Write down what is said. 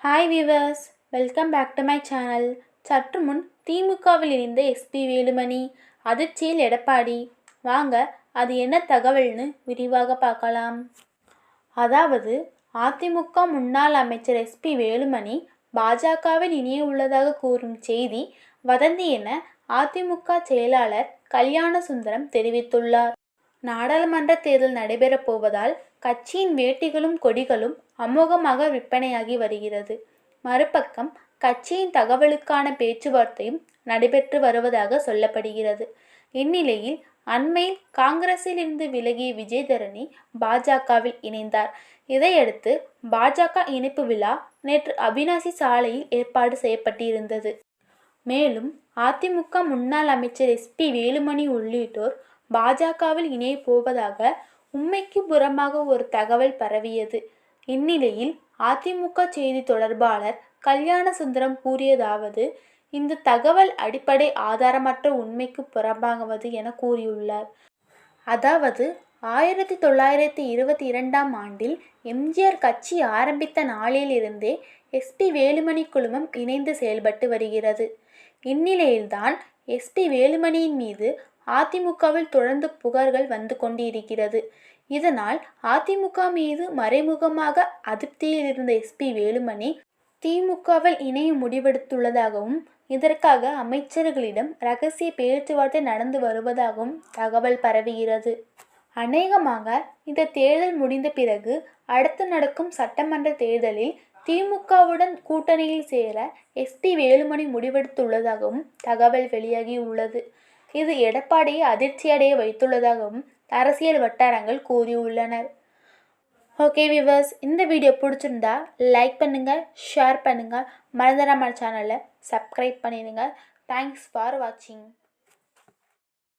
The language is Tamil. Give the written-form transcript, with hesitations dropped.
Hi viewers, welcome back to my channel. சற்று முன் திமுகவில் இணைந்த எஸ்பி வேலுமணி, அதிர்ச்சியில் எடப்பாடி. வாங்க அது என்ன தகவல்னு விரிவாக பார்க்கலாம். அதாவது அதிமுக முன்னாள் அமைச்சர் எஸ்பி வேலுமணி பாஜகவில் இணைய உள்ளதாக கூறும் செய்தி வதந்தி என அதிமுக செயலாளர் கல்யாண சுந்தரம் தெரிவித்துள்ளார். நாடாளுமன்ற தேர்தல் நடைபெறப் போவதால் கட்சியின் வேட்டிகளும் கொடிகளும் அமோகமாக விற்பனையாகி வருகிறது. மறுபக்கம் கட்சியின் தகவலுக்கான பேச்சுவார்த்தையும் நடைபெற்று வருவதாக சொல்லப்படுகிறது. இந்நிலையில் அண்மையில் காங்கிரஸில் இருந்து விலகிய விஜயதரணி பாஜகவில் இணைந்தார். இதையடுத்து பாஜக இணைப்பு விழா நேற்று அவிநாசி சாலையில் ஏற்பாடு செய்யப்பட்டிருந்தது. மேலும் அதிமுக முன்னாள் அமைச்சர் எஸ்பி வேலுமணி உள்ளிட்டோர் பாஜகவில் இணைய போவதாக உண்மைக்கு புறம்பாக ஒரு தகவல் பரவியது. இந்நிலையில் அதிமுக செய்தி தொடர்பாளர் கல்யாண சுந்தரம் கூறியதாவது, இந்த தகவல் அடிப்படை ஆதாரமற்ற உண்மைக்கு புறம்பாகுவது என கூறியுள்ளார். அதாவது 1922ஆம் ஆண்டில் எம்ஜிஆர் கட்சி ஆரம்பித்த நாளிலிருந்தே எஸ்பி வேலுமணி குழுமம் இணைந்து செயல்பட்டு வருகிறது. இந்நிலையில்தான் எஸ்பி வேலுமணியின் மீது அதிமுகவில் தொடர்ந்து புகார்கள் வந்து கொண்டிருக்கிறது. இதனால் அதிமுக மீது மறைமுகமாக அதிருப்தியில் இருந்த எஸ்பி வேலுமணி திமுகவில் இணைய முடிவெடுத்துள்ளதாகவும் இதற்காக அமைச்சர்களிடம் இரகசிய பேச்சுவார்த்தை நடந்து வருவதாகவும் தகவல் பரவுகிறது. அநேகமாக இந்த தேர்தல் முடிந்த பிறகு அடுத்து நடக்கும் சட்டமன்ற தேர்தலில் திமுகவுடன் கூட்டணியில் சேர எஸ்பி வேலுமணி முடிவெடுத்துள்ளதாகவும் தகவல் வெளியாகி உள்ளது. இது எடப்பாடியை அதிர்ச்சியடைய வைத்துள்ளதாகவும் அரசியல் வட்டாரங்கள் கூறியுள்ளனர். ஓகே வியூவர்ஸ், இந்த வீடியோ பிடிச்சிருந்தா லைக் பண்ணுங்கள், ஷேர் பண்ணுங்கள், மறந்துடாம சேனலை சப்ஸ்கிரைப் பண்ணிடுங்க. தேங்க்ஸ் ஃபார் வாட்சிங்.